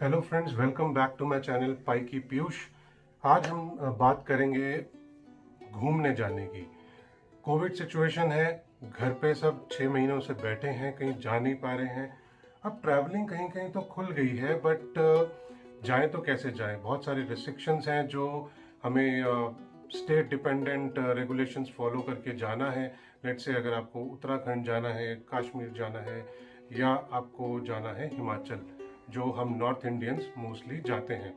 Hello friends, welcome back to my channel पाई की पीयूष। आज हम बात करेंगे घूमने जाने की। कोविड सिचुएशन है, घर पे सब 6 महीनों से बैठे हैं, कहीं जा नहीं पा रहे हैं। अब ट्रैवलिंग कहीं कहीं तो खुल गई है, बट जाएं तो कैसे जाएं। बहुत सारे रिस्ट्रिक्शंस हैं जो हमें स्टेट डिपेंडेंट रेगुलेशंस फॉलो करके जाना है। लेट्स से अगर आपको उत्तराखंड जाना है, कश्मीर जाना है, या आपको जाना है हिमाचल, जो हम नॉर्थ इंडियंस मोस्टली जाते हैं।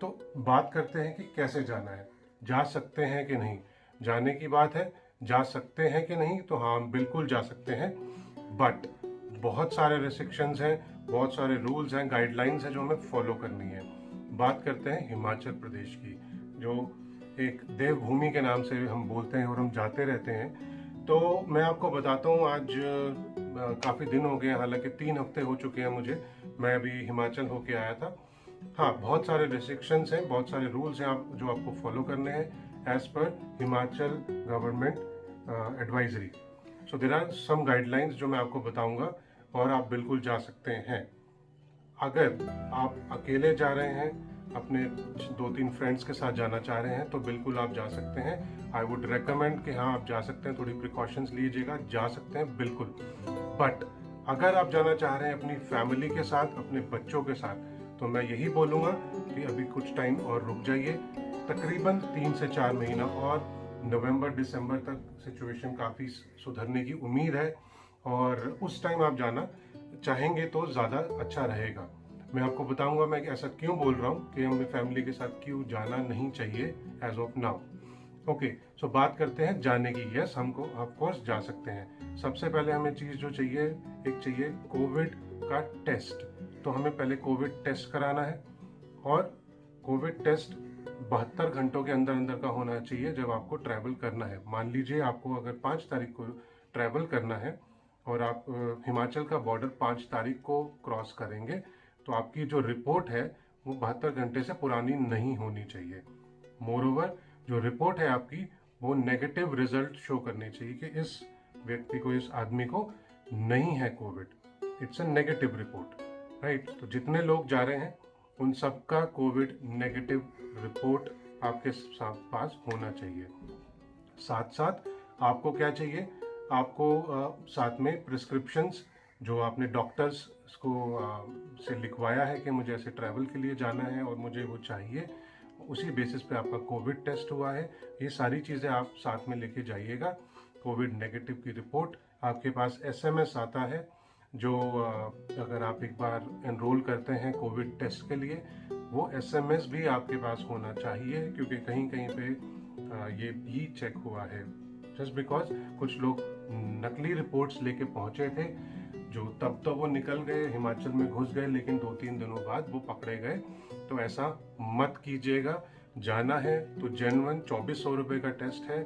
तो बात करते हैं कि कैसे जाना है, जा सकते हैं कि नहीं। जाने की बात है, जा सकते हैं कि नहीं, तो हाँ बिल्कुल जा सकते हैं। बट बहुत सारे रिस्ट्रिक्शंस हैं, बहुत सारे रूल्स हैं, गाइडलाइंस हैं जो हमें फॉलो करनी है। बात करते हैं हिमाचल प्रदेश की, जो एक देवभूमि के नाम से हम बोलते हैं और हम जाते रहते हैं। तो मैं आपको बताता हूँ, आज काफ़ी दिन हो गए, हालांकि 3 हफ्ते हो चुके हैं मुझे। मैं अभी हिमाचल होके आया था। हाँ, बहुत सारे रिस्ट्रिक्शंस हैं, बहुत सारे रूल्स हैं जो आपको फॉलो करने हैं एज पर Himachal government advisory. So there are some guidelines जो मैं आपको बताऊंगा, और आप बिल्कुल जा सकते हैं। अगर आप अकेले जा रहे हैं, अपने 2-3 फ्रेंड्स के साथ जाना चाह रहे हैं, तो बिल्कुल आप जा सकते हैं। आई वुड रिकमेंड कि हाँ आप जा सकते हैं, थोड़ी प्रिकॉशंस लीजिएगा, जा सकते हैं बिल्कुल। बट अगर आप जाना चाह रहे हैं अपनी फैमिली के साथ, अपने बच्चों के साथ, तो मैं यही बोलूँगा कि अभी कुछ टाइम और रुक जाइए। तकरीबन 3 से 4 महीना और नवंबर दिसंबर तक सिचुएशन काफ़ी सुधरने की उम्मीद है, और उस टाइम आप जाना चाहेंगे तो ज़्यादा अच्छा रहेगा। मैं आपको बताऊंगा मैं ऐसा क्यों बोल रहा हूँ कि हमें फैमिली के साथ क्यों जाना नहीं चाहिए एज ऑफ नाउ। ओके, सो बात करते हैं जाने की। यस, हमको ऑफ कोर्स जा सकते हैं। सबसे पहले हमें चीज़ जो चाहिए, एक चाहिए कोविड का टेस्ट। तो हमें पहले कोविड टेस्ट कराना है, और कोविड टेस्ट 72 घंटों के अंदर अंदर का होना चाहिए जब आपको ट्रैवल करना है। मान लीजिए आपको अगर 5 तारीख को ट्रैवल करना है और आप हिमाचल का बॉर्डर 5 तारीख को क्रॉस करेंगे, तो आपकी जो रिपोर्ट है वो 72 घंटे से पुरानी नहीं होनी चाहिए। मोरओवर, जो रिपोर्ट है आपकी, वो नेगेटिव रिजल्ट शो करनी चाहिए कि इस व्यक्ति को, इस आदमी को नहीं है Covid. It's a negative report, right. तो जितने लोग जा रहे हैं उन सबका कोविड नेगेटिव रिपोर्ट आपके पास होना चाहिए। साथ साथ आपको क्या चाहिए, आपको साथ में प्रिस्क्रिप्शंस जो आपने डॉक्टर्स को से लिखवाया है कि मुझे ऐसे ट्रैवल के लिए जाना है और मुझे वो चाहिए, उसी बेसिस पे आपका कोविड टेस्ट हुआ है, ये सारी चीज़ें आप साथ में लेके जाइएगा। कोविड नेगेटिव की रिपोर्ट आपके पास एसएमएस आता है, जो अगर आप एक बार एनरोल करते हैं कोविड टेस्ट के लिए, वो एसएमएस भी आपके पास होना चाहिए, क्योंकि कहीं कहीं पे ये भी चेक हुआ है। जस्ट बिकॉज कुछ लोग नकली रिपोर्ट्स लेके पहुंचे थे, जो तब तो वो निकल गए, हिमाचल में घुस गए, लेकिन 2-3 दिनों बाद वो पकड़े गए। तो ऐसा मत कीजिएगा। जाना है तो जेन्युइन 2400 रुपये का टेस्ट है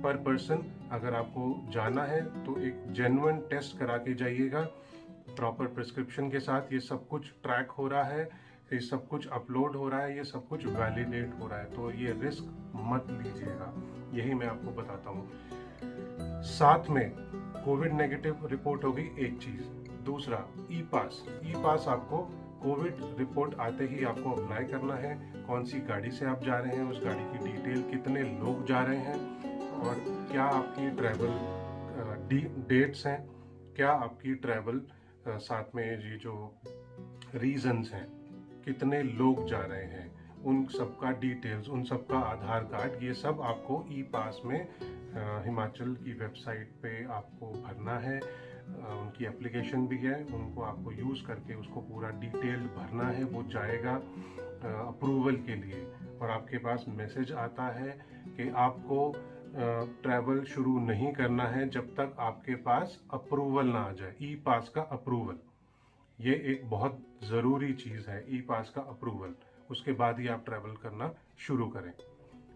पर पर्सन। अगर आपको जाना है तो एक जेन्युइन टेस्ट करा के जाइएगा, प्रॉपर प्रिस्क्रिप्शन के साथ। ये सब कुछ ट्रैक हो रहा है, ये सब कुछ अपलोड हो रहा है, ये सब कुछ वैलिडेट हो रहा है, तो ये रिस्क मत लीजिएगा। यही मैं आपको बताता हूँ। साथ में कोविड नेगेटिव रिपोर्ट होगी एक चीज। दूसरा, ई पास। ई पास आपको कोविड रिपोर्ट आते ही आपको अप्लाई करना है। कौन सी गाड़ी से आप जा रहे हैं, उस गाड़ी की डिटेल, कितने लोग जा रहे हैं, और क्या आपकी ट्रैवल डेट्स हैं, क्या आपकी ट्रैवल साथ में ये जो रीजंस हैं, कितने लोग जा रहे हैं, उन सब का डिटेल्स, उन सब का आधार कार्ड, ये सब आपको ई पास में हिमाचल की वेबसाइट पे आपको भरना है। उनकी एप्लीकेशन भी है, उनको आपको यूज़ करके उसको पूरा डिटेल भरना है। वो जाएगा अप्रूवल के लिए, और आपके पास मैसेज आता है कि आपको ट्रैवल शुरू नहीं करना है जब तक आपके पास अप्रूवल ना आ जाए, ई पास का अप्रूवल। ये एक बहुत ज़रूरी चीज़ है, ई पास का अप्रूवल। उसके बाद ही आप ट्रैवल करना शुरू करें।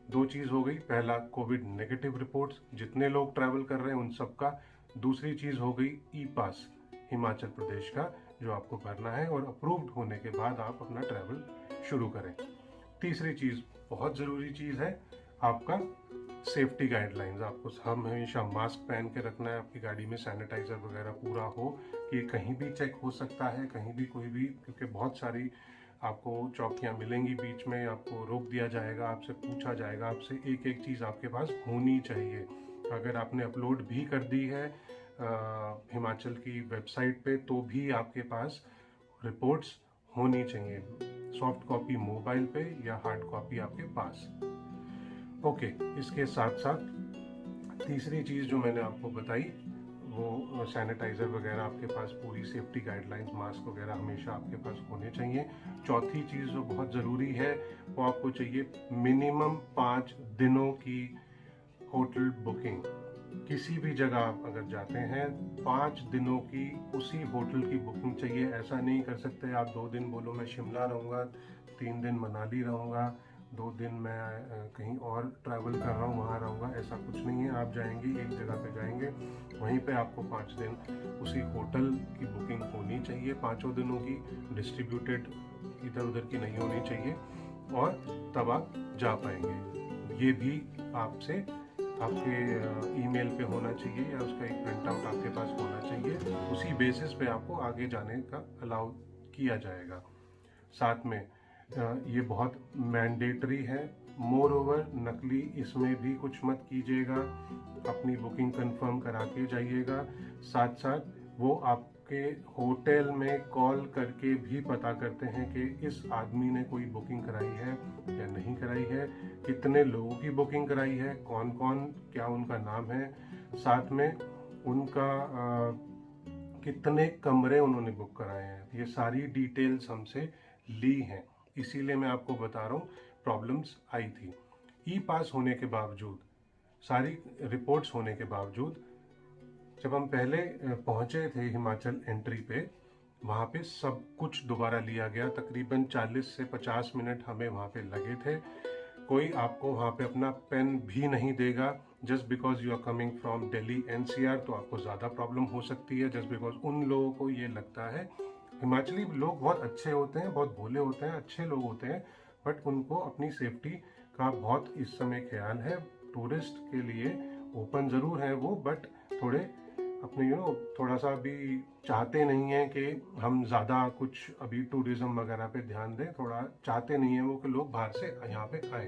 2 चीज़ हो गई, पहला कोविड नेगेटिव रिपोर्ट्स, जितने लोग ट्रैवल कर रहे हैं उन सबका। दूसरी चीज़ हो गई ई पास हिमाचल प्रदेश का, जो आपको भरना है, और अप्रूव्ड होने के बाद आप अपना ट्रैवल शुरू करें। तीसरी चीज़, बहुत ज़रूरी चीज़ है, आपका सेफ्टी गाइडलाइंस। आपको हमेशा मास्क पहन के रखना है, आपकी गाड़ी में सैनिटाइज़र वगैरह पूरा हो, कि कहीं भी चेक हो सकता है, कहीं भी कोई भी, क्योंकि बहुत सारी आपको चौकियाँ मिलेंगी, बीच में आपको रोक दिया जाएगा, आपसे पूछा जाएगा, आपसे एक एक चीज़ आपके पास होनी चाहिए। अगर आपने अपलोड भी कर दी है हिमाचल की वेबसाइट पे तो भी आपके पास रिपोर्ट्स होनी चाहिए, सॉफ्ट कॉपी मोबाइल पे या हार्ड कॉपी आपके पास। ओके, इसके साथ साथ तीसरी चीज़ जो मैंने आपको बताई वो सैनिटाइज़र वगैरह आपके पास, पूरी सेफ्टी गाइडलाइंस, मास्क वगैरह हमेशा आपके पास होने चाहिए। चौथी चीज़ जो बहुत ज़रूरी है वो आपको चाहिए मिनिमम 5 दिनों की होटल बुकिंग। किसी भी जगह आप अगर जाते हैं 5 दिनों की उसी होटल की बुकिंग चाहिए। ऐसा नहीं कर सकते आप 2 दिन बोलो मैं शिमला रहूँगा, 3 दिन मनाली रहूँगा, 2 दिन मैं कहीं और ट्रैवल कर रहा हूँ वहाँ रहूँगा, ऐसा कुछ नहीं है। आप जाएंगे एक जगह पे जाएंगे, वहीं पे आपको 5 दिन उसी होटल की बुकिंग होनी चाहिए। 5 दिनों की डिस्ट्रीब्यूटेड इधर उधर की नहीं होनी चाहिए, और तब आप जा पाएंगे। ये भी आपसे आपके ईमेल पे होना चाहिए या उसका एक प्रिंट आउट आपके पास होना चाहिए। उसी बेसिस पे आपको आगे जाने का अलाउ किया जाएगा। साथ में ये बहुत मैंडेटरी है। मोर ओवर नकली इसमें भी कुछ मत कीजिएगा, अपनी बुकिंग कंफर्म करा के जाइएगा। साथ साथ वो आपके होटल में कॉल करके भी पता करते हैं कि इस आदमी ने कोई बुकिंग कराई है या नहीं कराई है, कितने लोगों की बुकिंग कराई है, कौन कौन, क्या उनका नाम है, साथ में उनका कितने कमरे उन्होंने बुक कराए हैं। ये सारी डिटेल्स हमसे ली हैं, इसीलिए मैं आपको बता रहा हूँ प्रॉब्लम्स आई थी। ई पास होने के बावजूद, सारी रिपोर्ट्स होने के बावजूद, जब हम पहले पहुंचे थे हिमाचल एंट्री पे, वहाँ पे सब कुछ दोबारा लिया गया। तकरीबन 40 से 50 मिनट हमें वहाँ पे लगे थे। कोई आपको वहाँ पे अपना पेन भी नहीं देगा। Just because you are coming from Delhi NCR तो आपको ज़्यादा प्रॉब्लम हो सकती है, जस्ट बिकॉज उन लोगों को ये लगता है, हिमाचली लोग बहुत अच्छे होते हैं, बहुत भोले होते हैं, अच्छे लोग होते हैं, बट उनको अपनी सेफ्टी का बहुत इस समय ख्याल है। टूरिस्ट के लिए ओपन ज़रूर है वो, बट थोड़े अपने थोड़ा सा भी चाहते नहीं हैं कि हम ज़्यादा कुछ अभी टूरिज़्म वगैरह पे ध्यान दें, थोड़ा चाहते नहीं हैं वो कि लोग बाहर से यहाँ पे आए।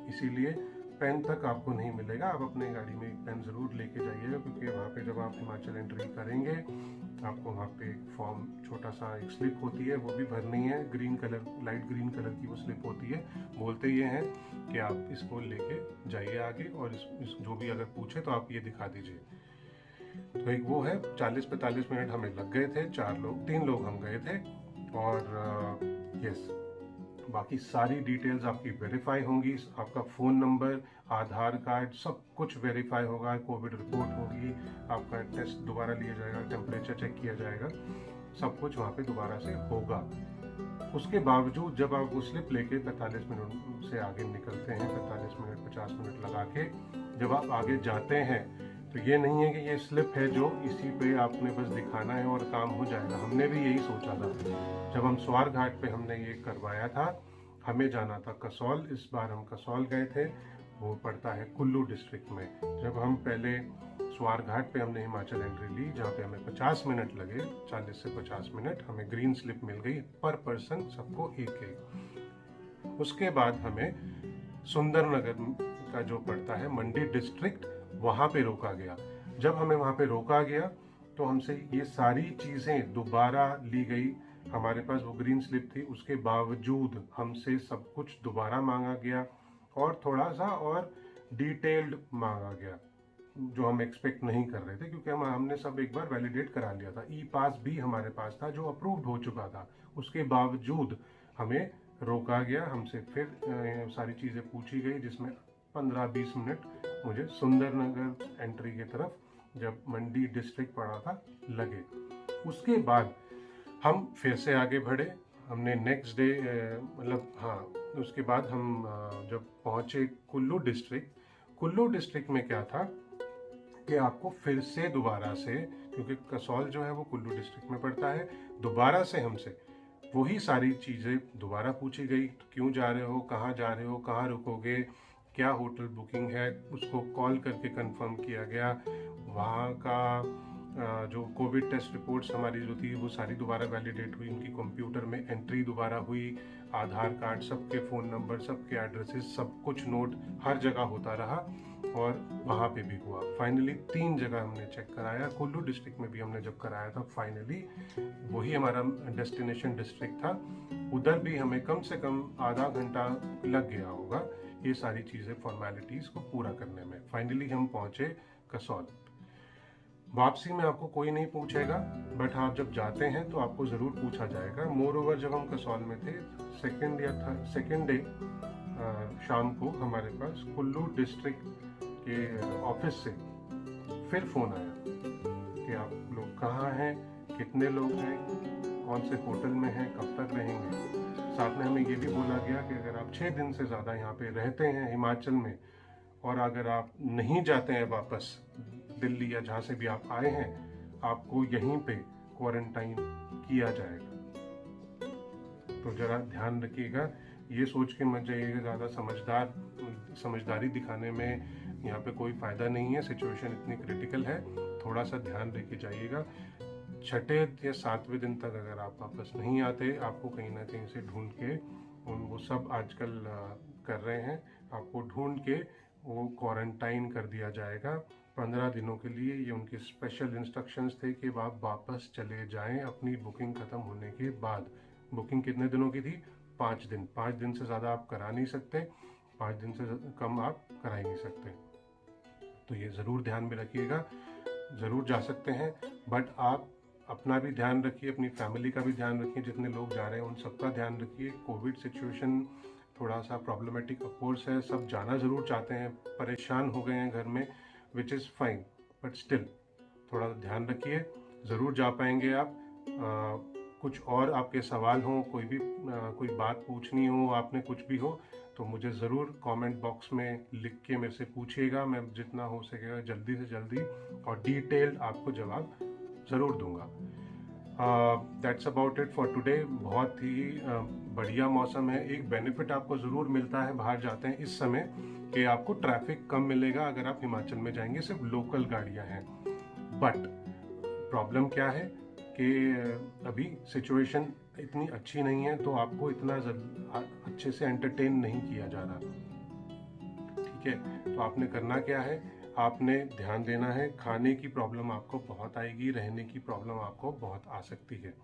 इसीलिए पेन तक आपको नहीं मिलेगा। आप अपने गाड़ी में एक पेन ज़रूर लेके जाइएगा, क्योंकि वहाँ पे जब आप हिमाचल एंट्री करेंगे आपको वहाँ पे एक फॉर्म, छोटा सा एक स्लिप होती है, वो भी भरनी है। Green colour, light green colour की वो स्लिप होती है। बोलते ये हैं कि आप इसको लेके जाइए आगे, और इस जो भी अगर पूछे तो आप ये दिखा दीजिए। तो एक वो है। 40-45 मिनट हमें लग गए थे, 3 लोग हम गए थे, और यस, बाकी सारी डिटेल्स आपकी वेरीफाई होंगी। आपका फ़ोन नंबर, आधार कार्ड, सब कुछ वेरीफाई होगा। कोविड रिपोर्ट होगी, आपका टेस्ट दोबारा लिया जाएगा, टेम्परेचर चेक किया जाएगा, सब कुछ वहाँ पे दोबारा से होगा। उसके बावजूद जब आप वो स्लिप लेके 45 मिनट से आगे निकलते हैं, 45 मिनट 50 मिनट लगा के जब आप आगे जाते हैं, तो ये नहीं है कि ये स्लिप है जो इसी पे आपने बस दिखाना है और काम हो जाएगा। हमने भी यही सोचा था जब हम स्वार घाट पे हमने ये करवाया था। हमें जाना था कसौल, इस बार हम कसौल गए थे, वो पड़ता है कुल्लू डिस्ट्रिक्ट में। जब हम पहले स्वार घाट पे हमने हिमाचल एंट्री ली, जहाँ पे हमें 50 मिनट लगे, 40 से 50 मिनट, हमें ग्रीन स्लिप मिल गई पर पर्सन, सबको एक। उसके बाद हमें सुंदरनगर का जो पड़ता है मंडी डिस्ट्रिक्ट, वहाँ पे रोका गया। जब हमें वहाँ पे रोका गया तो हमसे ये सारी चीज़ें दोबारा ली गई। हमारे पास वो ग्रीन स्लिप थी, उसके बावजूद हमसे सब कुछ दोबारा मांगा गया, और थोड़ा सा और डिटेल्ड मांगा गया, जो हम एक्सपेक्ट नहीं कर रहे थे, क्योंकि हमने सब एक बार वैलिडेट करा लिया था। ई पास भी हमारे पास था जो अप्रूव्ड हो चुका था। उसके बावजूद हमें रोका गया, हमसे फिर सारी चीज़ें पूछी गई, जिसमें 15-20 मिनट मुझे सुंदरनगर एंट्री की तरफ, जब मंडी डिस्ट्रिक्ट पड़ा था, लगे। उसके बाद हम फिर से आगे बढ़े। हमने नेक्स्ट डे मतलब हाँ, उसके बाद हम जब पहुँचे कुल्लू डिस्ट्रिक्ट में क्या था कि आपको फिर से दोबारा से, क्योंकि कसौल जो है वो कुल्लू डिस्ट्रिक्ट में पड़ता है, दोबारा से हमसे वही सारी चीज़ें दोबारा पूछी गई। क्यों जा रहे हो, कहाँ जा रहे हो, कहाँ रुकोगे, क्या होटल बुकिंग है, उसको कॉल करके कंफर्म किया गया। वहाँ का जो कोविड टेस्ट रिपोर्ट्स हमारी जो थी वो सारी दोबारा वैलिडेट हुई, उनकी कंप्यूटर में एंट्री दोबारा हुई, आधार कार्ड, सबके फ़ोन नंबर, सबके एड्रेसेस, सब कुछ नोट हर जगह होता रहा और वहाँ पे भी हुआ। फाइनली 3 जगह हमने चेक कराया। कुल्लू डिस्ट्रिक्ट में भी हमने जब कराया था, फाइनली वही हमारा डेस्टिनेशन डिस्ट्रिक्ट था, उधर भी हमें कम से कम आधा घंटा लग गया होगा ये सारी चीज़ें फॉर्मेलिटीज़ को पूरा करने में। फाइनली हम पहुँचे कसौल। वापसी में आपको कोई नहीं पूछेगा, बट आप जब जाते हैं तो आपको ज़रूर पूछा जाएगा। मोर ओवर जब हम कसौल में थे, सेकेंड डे शाम को हमारे पास कुल्लू डिस्ट्रिक्ट के ऑफिस से फिर फ़ोन आया कि आप लोग कहाँ हैं, कितने लोग हैं, कौन से होटल में हैं, कब तक रहेंगे। साथ में हमें ये भी बोला गया कि अगर आप 6 दिन से ज़्यादा यहाँ पे रहते हैं हिमाचल में, और अगर आप नहीं जाते हैं वापस दिल्ली या जहाँ से भी आप आए हैं, आपको यहीं पे क्वारंटाइन किया जाएगा। तो ज़रा ध्यान रखिएगा, ये सोच के मत जाइएगा ज़्यादा समझदारी दिखाने में यहाँ पे कोई फ़ायदा नहीं है। सिचुएशन इतनी क्रिटिकल है, थोड़ा सा ध्यान रख के जाइएगा। 6ठे या 7वें दिन तक अगर आप वापस नहीं आते, आपको कहीं ना कहीं से ढूंढ के, वो सब आजकल कर रहे हैं, आपको ढूंढ के वो क्वारंटाइन कर दिया जाएगा 15 दिनों के लिए। ये उनके स्पेशल इंस्ट्रक्शंस थे कि आप वापस चले जाएं अपनी बुकिंग ख़त्म होने के बाद। बुकिंग कितने दिनों की थी? 5 दिन। 5 दिन से ज़्यादा आप करा नहीं सकते, 5 दिन से कम आप करा ही नहीं सकते। तो ये ज़रूर ध्यान में रखिएगा। ज़रूर जा सकते हैं, बट आप अपना भी ध्यान रखिए, अपनी फैमिली का भी ध्यान रखिए। जितने लोग जा रहे हैं उन सबका ध्यान रखिए। कोविड सिचुएशन थोड़ा सा प्रॉब्लमेटिक अफकोर्स है, सब जाना ज़रूर चाहते हैं, परेशान हो गए हैं घर में, which is fine, but still थोड़ा ध्यान रखिए। ज़रूर जा पाएंगे आप। कुछ और आपके सवाल हों, कोई बात पूछनी हो, आपने कुछ भी हो, तो मुझे ज़रूर कमेंट बॉक्स में लिख के मेरे से पूछिएगा। मैं जितना हो सकेगा जल्दी से जल्दी और डिटेल्ड आपको जवाब ज़रूर दूंगा। That's about it for today. बहुत ही बढ़िया मौसम है। एक बेनिफिट आपको ज़रूर मिलता है बाहर जाते हैं इस समय, कि आपको ट्रैफिक कम मिलेगा अगर आप हिमाचल में जाएंगे, सिर्फ लोकल गाड़ियां हैं। बट प्रॉब्लम क्या है कि अभी सिचुएशन इतनी अच्छी नहीं है, तो आपको इतना अच्छे से एंटरटेन नहीं किया जा रहा। ठीक है, तो आपने करना क्या है, आपने ध्यान देना है। खाने की प्रॉब्लम आपको बहुत आएगी, रहने की प्रॉब्लम आपको बहुत आ सकती है,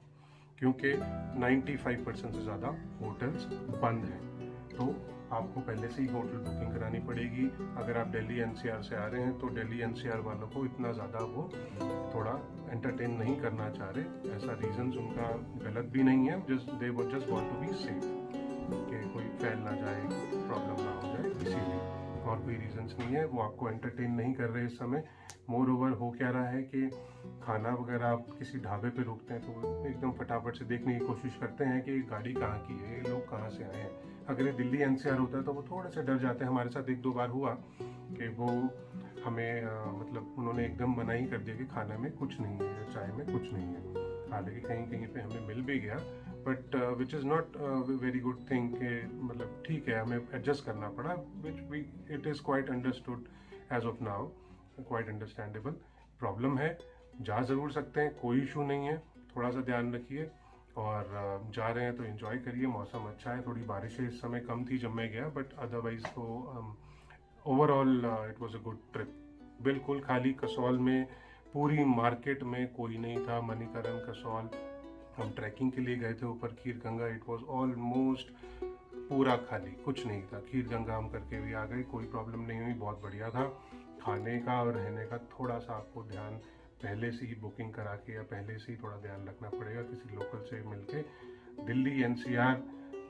क्योंकि 95% से ज़्यादा होटल्स बंद हैं। तो आपको पहले से ही होटल बुकिंग करानी पड़ेगी। अगर आप दिल्ली एनसीआर से आ रहे हैं, तो दिल्ली एनसीआर वालों को इतना ज़्यादा वो थोड़ा एंटरटेन नहीं करना चाह रहे। ऐसा रीजंस उनका गलत भी नहीं है, they just want to be safe, कि कोई फैल ना जाए, प्रॉब्लम ना हो जाए, इसीलिए, और कोई रीजंस नहीं है। वो आपको एंटरटेन नहीं कर रहे इस समय। मोर ओवर हो क्या रहा है कि खाना वगैरह आप किसी ढाबे पे रुकते हैं तो एकदम फटाफट से देखने की कोशिश करते हैं कि गाड़ी कहाँ की है, ये लोग कहाँ से आए हैं। अगर ये दिल्ली एनसीआर होता है तो वो थोड़े से डर जाते हैं। हमारे साथ 1-2 बार हुआ कि वो हमें मतलब उन्होंने एकदम मना ही कर दिया कि खाने में कुछ नहीं है, चाय में कुछ नहीं है। हालांकि कहीं कहीं पे हमें मिल भी गया, but which is not very good thing कि मतलब ठीक है, हमें एडजस्ट करना पड़ा, it is quite understood as of now, quite understandable. Problem है, जा ज़रूर सकते हैं, कोई इशू नहीं है। थोड़ा सा ध्यान रखिए, और जा रहे हैं तो एंजॉय करिए। मौसम अच्छा है, थोड़ी बारिशें इस समय कम थी जब मैं गया, बट अदरवाइज तो overall it was a good trip. बिल्कुल खाली कसौल में, पूरी मार्केट में कोई नहीं था। मणिकरण, कसौल, हम ट्रैकिंग के लिए गए थे ऊपर खीर गंगा, इट वाज ऑलमोस्ट पूरा खाली, कुछ नहीं था। खीर गंगा हम करके भी आ गए, कोई प्रॉब्लम नहीं हुई, बहुत बढ़िया था। खाने का और रहने का थोड़ा सा आपको ध्यान पहले से ही बुकिंग करा के या पहले से ही थोड़ा ध्यान रखना पड़ेगा, किसी लोकल से मिलके। दिल्ली एनसीआर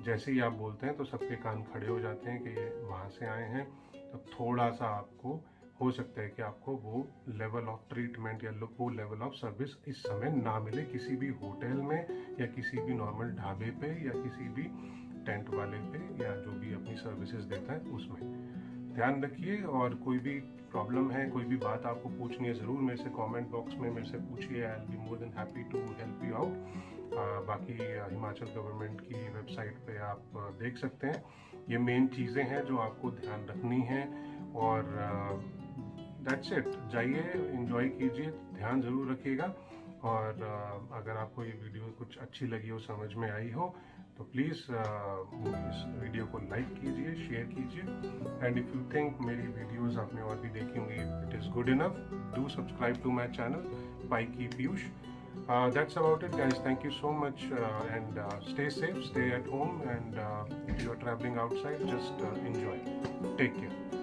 जैसे ही आप बोलते हैं तो सबके कान खड़े हो जाते हैं कि ये वहाँ से आए हैं। तो थोड़ा सा आपको हो सकता है कि आपको वो लेवल ऑफ ट्रीटमेंट या वो लेवल ऑफ सर्विस इस समय ना मिले किसी भी होटल में, या किसी भी नॉर्मल ढाबे पे, या किसी भी टेंट वाले पे, या जो भी अपनी सर्विसेज देता है उसमें। ध्यान रखिए, और कोई भी प्रॉब्लम है, कोई भी बात आपको पूछनी है, ज़रूर मेरे से कमेंट बॉक्स में मेरे से पूछिए। I will be more than happy to help you out. बाकी हिमाचल गवर्नमेंट की वेबसाइट पे आप देख सकते हैं। ये मेन चीज़ें हैं जो आपको ध्यान रखनी है, और दैट्स इट, जाइए एंजॉय कीजिए, ध्यान ज़रूर रखिएगा। और अगर आपको ये वीडियो कुछ अच्छी लगी हो, समझ में आई हो, तो प्लीज़ इस वीडियो को लाइक कीजिए, शेयर कीजिए। एंड इफ़ यू थिंक मेरी वीडियोस आपने और भी देखी होंगी, it is good enough, do subscribe to my channel पाइकी Piyush. That's about it, guys. Thank you so much, and stay safe, stay at home, and if you are traveling outside, just enjoy. Take care.